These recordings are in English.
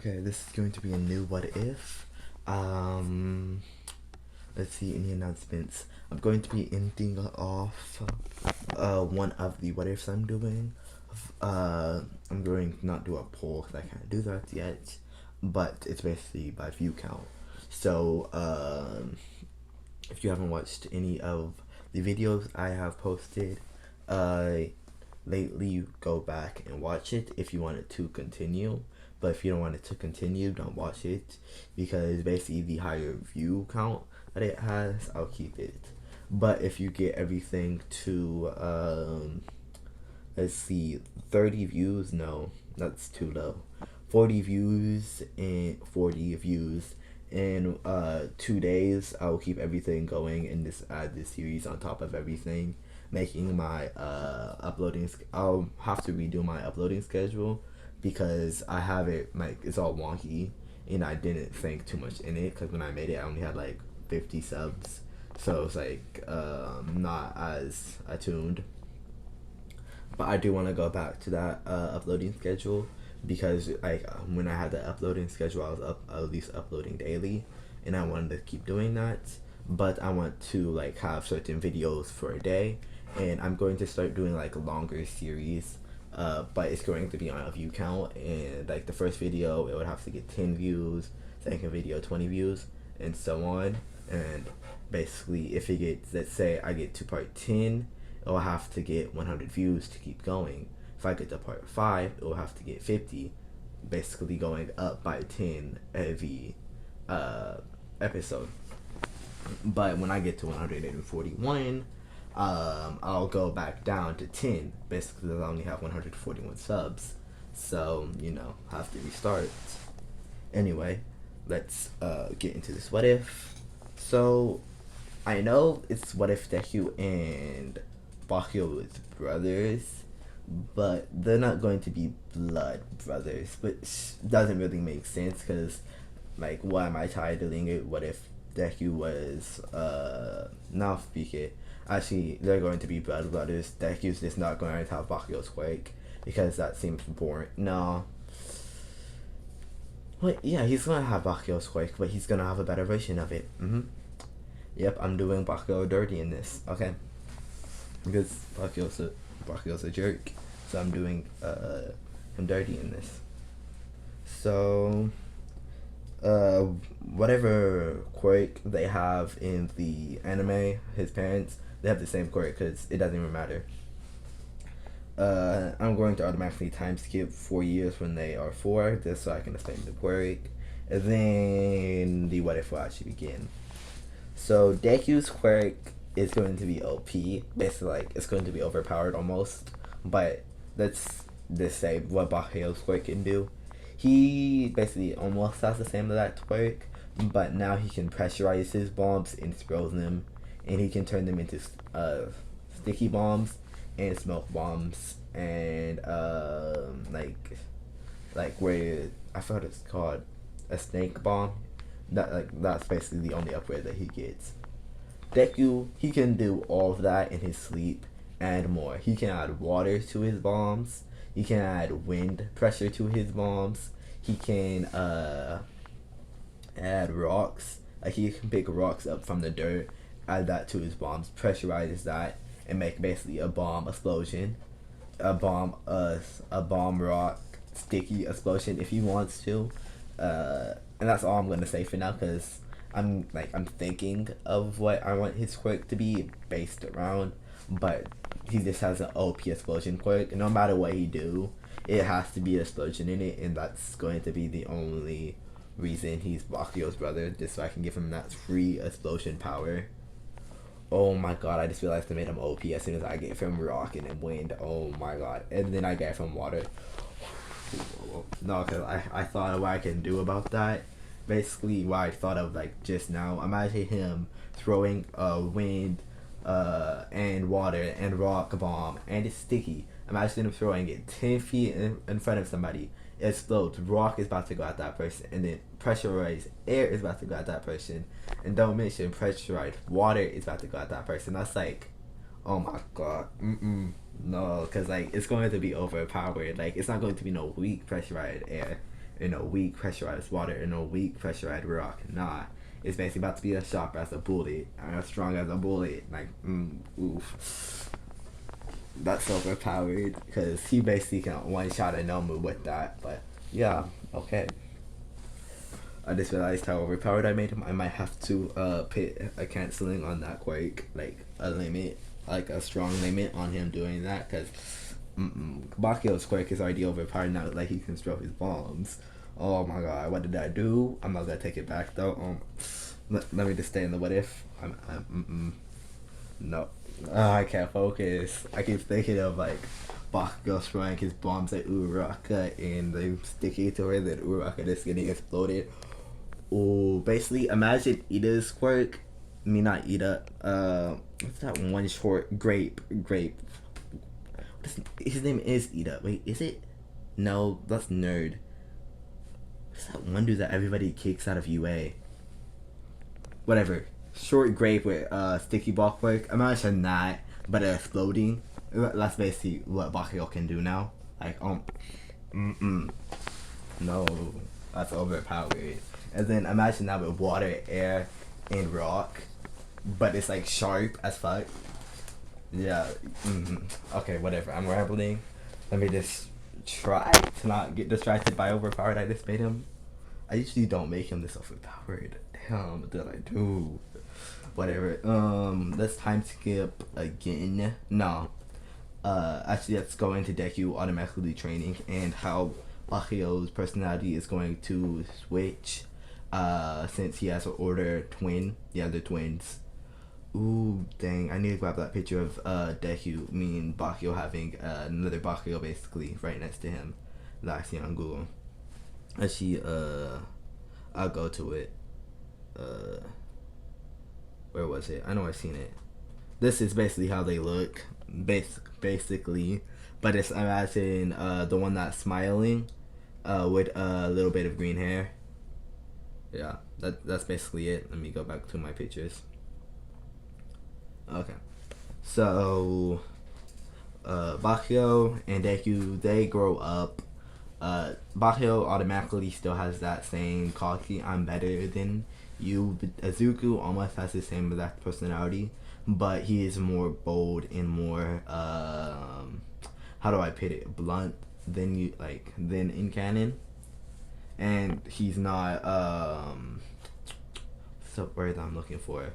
Okay, this is going to be a new what if. Let's see, any announcements. I'm going to be ending off one of the what ifs I'm doing. I'm going to not do a poll because I can't do that yet, but it's basically by view count. So, if you haven't watched any of the videos I have posted, lately, go back and watch it if you want it to continue. But if you don't want it to continue, don't watch it, because basically the higher view count that it has, I'll keep it. But if you get everything to let's see, 30 views, no, that's too low. 40 views and 40 views in 2 days, I will keep everything going and just add this series on top of everything, making my uploading. I'll have to redo my uploading schedule because I have it like it's all wonky and I didn't think too much in it because when I made it, I only had like 50 subs, so it's like not as attuned. But I do want to go back to that uploading schedule because like when I had the uploading schedule, I was at least uploading daily, and I wanted to keep doing that. But I want to like have certain videos for a day, and I'm going to start doing like longer series. But it's going to be on a view count, and like the first video it would have to get 10 views, second video 20 views, and so on. And basically, if it gets, let's say I get to part 10, it will have to get 100 views to keep going. If I get to part 5, it will have to get 50, basically going up by 10 every episode. But when I get to 141, I'll go back down to 10, basically because I only have 141 subs. So, have to restart. Anyway, let's get into this what if. So, I know it's what if Deku and Bakugo is brothers, but they're not going to be blood brothers, which doesn't really make sense because, like, why am I titling it what if Deku was, now speak it. Actually, they're going to be blood brothers. Deku's just not going to have Bakugo's quake because that seems boring. No. Wait, yeah, he's going to have Bakugo's quake, but he's going to have a better version of it. Yep, I'm doing Bakugo dirty in this, okay? Because Bakugo's a jerk, so I'm doing him dirty in this. So, whatever quirk they have in the anime, his parents, they have the same quirk because it doesn't even matter. I'm going to automatically time skip 4 years when they are 4, just so I can explain the quirk, and then the what if will actually begin. So Deku's quirk is going to be OP, basically like it's going to be overpowered almost, but let's just say what Bakugo's quirk can do. He basically almost has the same exact quirk, but now he can pressurize his bombs and throw them, and he can turn them into sticky bombs and smoke bombs and like where I forgot it's called a snake bomb. That's basically the only upgrade that he gets. Deku, he can do all of that in his sleep and more. He can add water to his bombs. He can add wind pressure to his bombs. He can add rocks. Like he can pick rocks up from the dirt, add that to his bombs, pressurizes that, and make basically a bomb explosion. A bomb rock sticky explosion if he wants to. And that's all I'm gonna say for now because I'm thinking of what I want his quirk to be based around, but he just has an OP explosion quirk. No matter what he do, it has to be an explosion in it, and that's going to be the only reason he's Bakugo's brother, just so I can give him that free explosion power. Oh my god, I just realized I made him OP as soon as I gave him rock and then wind. Oh my god, and then I gave him water. No, because I thought of what I can do about that. Basically, what I thought of like just now. Imagine him throwing wind, and water and rock bomb, and it's sticky. Imagine him throwing it 10 feet in front of somebody. It explodes. Rock is about to go at that person, and then pressurized air is about to go at that person, and don't mention pressurized water is about to go at that person. That's like, oh my god. No, because like it's going to be overpowered. Like it's not going to be no weak pressurized air. in a weak pressurized water, in a weak pressurized rock. Nah, it's basically about to be as sharp as a bullet, and as strong as a bullet. Like, oof. That's overpowered, because he basically can one-shot a Nomu with that, but yeah, okay. I just realized how overpowered I made him. I might have to put a canceling on that quirk, like a limit, like a strong limit on him doing that, because Bakugo's quirk is already overpowered now. Like, he can throw his bombs. Oh my god, what did I do? I'm not gonna take it back though. Let me just stay in the what if. No, I can't focus. I keep thinking of like Bakugo throwing his bombs at Uraraka and they sticking to her, then Uraraka just getting exploded. Oh, basically, imagine Ida's quirk. I mean, not Ida. What's that one short? Grape. His name is Ida. Wait, is it? No, that's Nerd. What's that one dude that everybody kicks out of UA? Whatever. Short grape with sticky ball quirk. Imagine that, but exploding. That's basically what Bakugo can do now. Like, no, that's overpowered. And then imagine that with water, air, and rock, but it's like sharp as fuck. Yeah. Okay, whatever. I'm rambling. Let me just try to not get distracted by overpowered. I just made him. I usually don't make him this overpowered. Damn, what did I do? Whatever. Let's time skip again. No. Actually, let's go into Deku automatically training and how Bakugo's personality is going to switch. Since he has to order twin. Yeah, the twins. Ooh, dang. I need to grab that picture of Deku, me and Bakugo having another Bakugo basically right next to him that I see on Google. Actually, I'll go to it. Where was it? I know I've seen it. This is basically how they look. Basically. But it's, imagine the one that's smiling with a little bit of green hair. Yeah, that's basically it. Let me go back to my pictures. Okay, so Bakugo and Deku, they grow up. Bakugo automatically still has that same cocky, I'm better than you. Duku almost has the same exact personality, but he is more bold and more how do I put it, blunt than in canon. And he's not what's the word I'm looking for,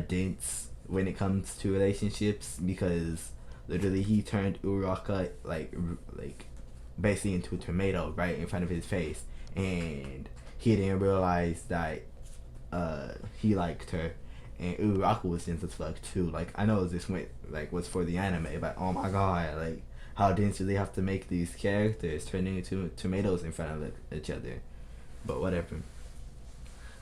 dense when it comes to relationships, because literally he turned Uraraka like basically into a tomato right in front of his face, and he didn't realize that he liked her, and Uraraka was dense as fuck too. Like, I know this was for the anime, but oh my god, like, how dense do they have to make these characters turning into tomatoes in front of each other? But whatever.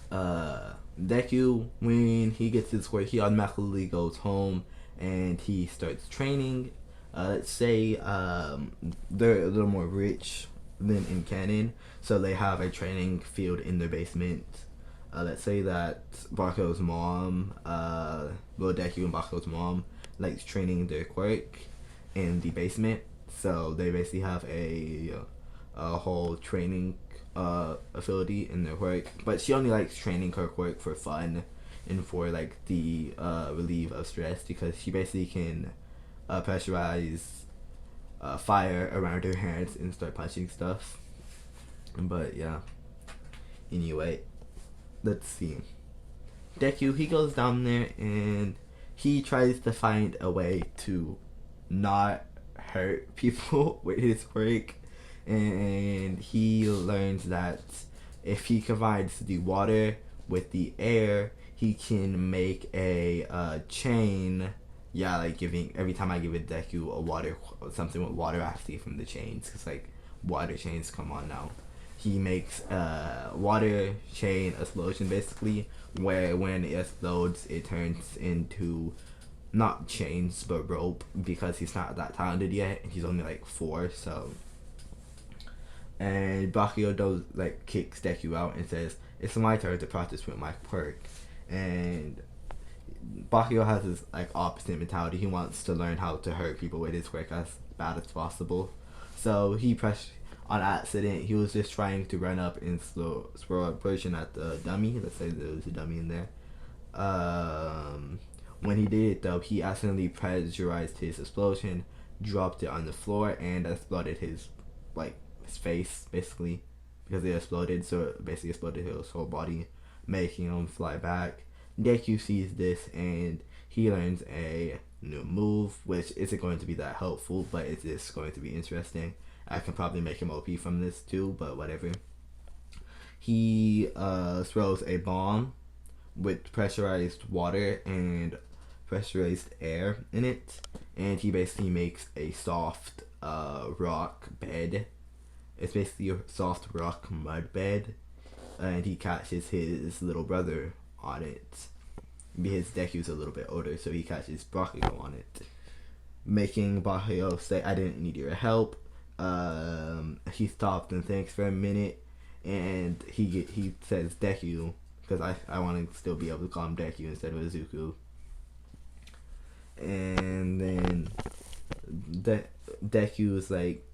Deku, when he gets his quirk, he automatically goes home and he starts training. Let's say they're a little more rich than in canon, so they have a training field in their basement. Let's say that Bakugo's mom, Deku and Bakugo's mom, likes training their quirk in the basement, so they basically have a whole training ability in their quirk, but she only likes training her quirk for fun and for like the relief of stress, because she basically can pressurize fire around her hands and start punching stuff. But yeah, anyway, let's see. Deku, he goes down there and he tries to find a way to not hurt people with his quirk, and he learns that if he combines the water with the air, he can make a chain. Yeah, like giving, every time I give it Deku something with water, I have to get from the chains, because like water chains come on now. He makes a water chain explosion basically, where when it explodes it turns into not chains but rope, because he's not that talented yet and he's only like 4. So, and Bakugo does kicks Deku out and says, "It's my turn to practice with my quirk." And Bakugo has this opposite mentality. He wants to learn how to hurt people with his quirk as bad as possible. So he on accident. He was just trying to run up and slow version at the dummy. Let's say there was a dummy in there. When he did it though, he accidentally pressurized his explosion, dropped it on the floor, and exploded his face basically, because it exploded. So it basically exploded his whole body, making him fly back. Deku sees this and he learns a new move, which isn't going to be that helpful, but it is going to be interesting. I can probably make him OP from this too, but whatever. He throws a bomb with pressurized water and pressurized air in it, and he basically makes a soft rock bed. It's basically a soft rock mud bed, and he catches his little brother on it. Because Deku's a little bit older, so he catches Bakugo on it, making Bakugo say, "I didn't need your help." He stopped and thinks for a minute, and he says Deku, because I want to still be able to call him Deku instead of Izuku. And then Deku is like,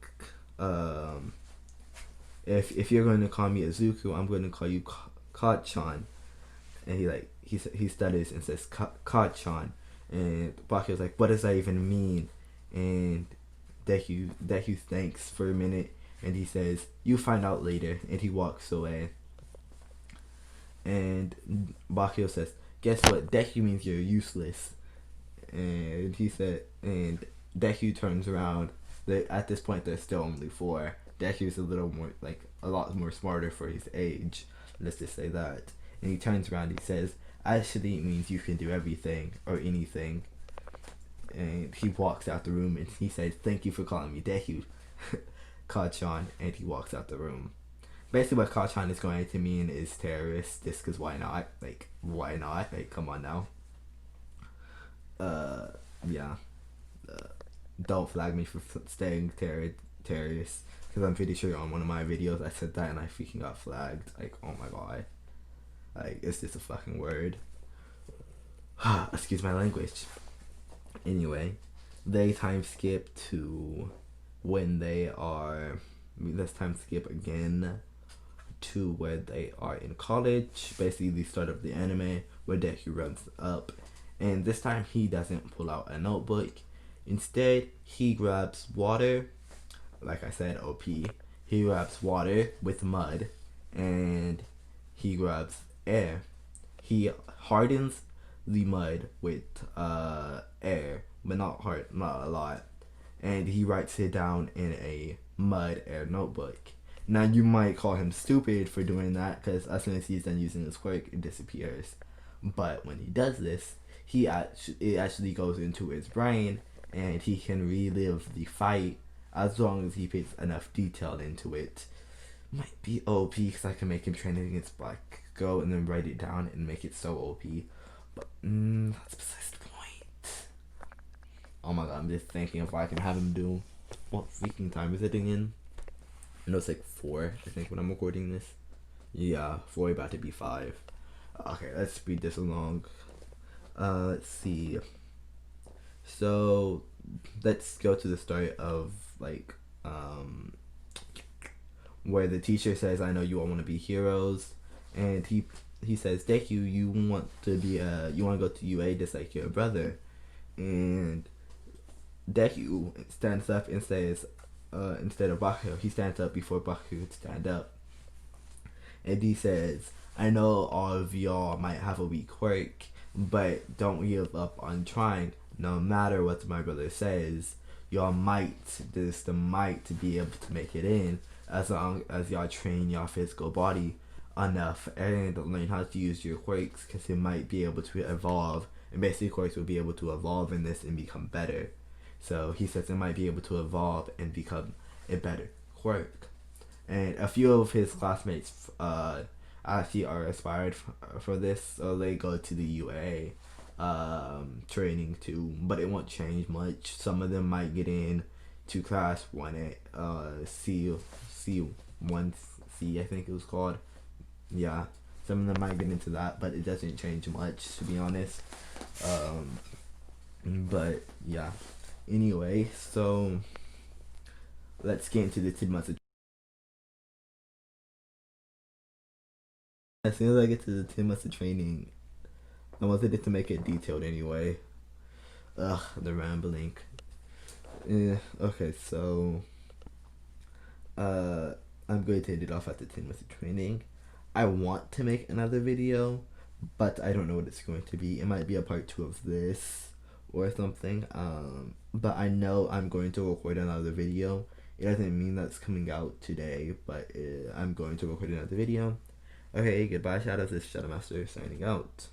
if you're going to call me Izuku, I'm going to call you Kachan. And he stutters and says Kachan, and Bakugo's like, what does that even mean? And Deku thinks for a minute, and he says, you find out later, and he walks away. And Bakugo says, guess what? Deku means you're useless. And and Deku turns around. At this point, there's still only 4. Deku's a lot more smarter for his age. Let's just say that. And he turns around and he says, actually it means you can do everything or anything. And he walks out the room and he says, thank you for calling me Deku, Kachan, and he walks out the room. Basically what Kachan is going to mean is terrorist, just because why not? Why not? Come on now. Yeah. Don't flag me for saying terrorist, because I'm pretty sure on one of my videos I said that and I freaking got flagged. Oh my god. It's just a fucking word. Excuse my language. Anyway, they time skip to when they are. Let's time skip again to where they are in college. Basically, the start of the anime where Deku runs up, and this time he doesn't pull out a notebook. Instead, he grabs water. Like I said, OP. He grabs water with mud, and he grabs air. He hardens the mud with air, but not a lot, and he writes it down in a mud air notebook. Now you might call him stupid for doing that, because as soon as he's done using his quirk, it disappears. But when he does this, it actually goes into his brain, and he can relive the fight as long as he puts enough detail into it. Might be OP, because I can make him train against Bakugo and then write it down and make it so OP. But that's besides the point. Oh my god, I'm just thinking if I can have him do, what freaking time is it again? I know it's 4, I think, when I'm recording this. Yeah, 4 about to be 5. Okay, let's speed this along. Let's see. So let's go to the story of where the teacher says, I know you all want to be heroes, and he says, Deku, you want to go to UA just like your brother. And Deku stands up and says, instead of Bakugo, he stands up before Bakugo could stand up, and he says, I know all of y'all might have a weak quirk, but don't give up on trying. No matter what my brother says, y'all might be able to make it in, as long as y'all train y'all physical body enough and learn how to use your quirks, because it might be able to evolve, and basically quirks will be able to evolve in this and become better. So he says it might be able to evolve and become a better quirk. And a few of his classmates actually are inspired for this, so they go to the UA training too, but it won't change much. Some of them might get in to class 1 C1C, I think it was called. Yeah, some of them might get into that, but it doesn't change much, to be honest. But yeah, anyway, so let's get into the 2 months of As soon as I get to the 10 months of training, I wanted it to make it detailed anyway. Ugh, the rambling. Yeah, okay, so uh I'm going to end it off at the 10 months of training. I want to make another video, but I don't know what it's going to be. It might be a part 2 of this or something. But I know I'm going to record another video. It doesn't mean that's coming out today, but I'm going to record another video. Okay, goodbye, Shadows. This is Shadow Master signing out.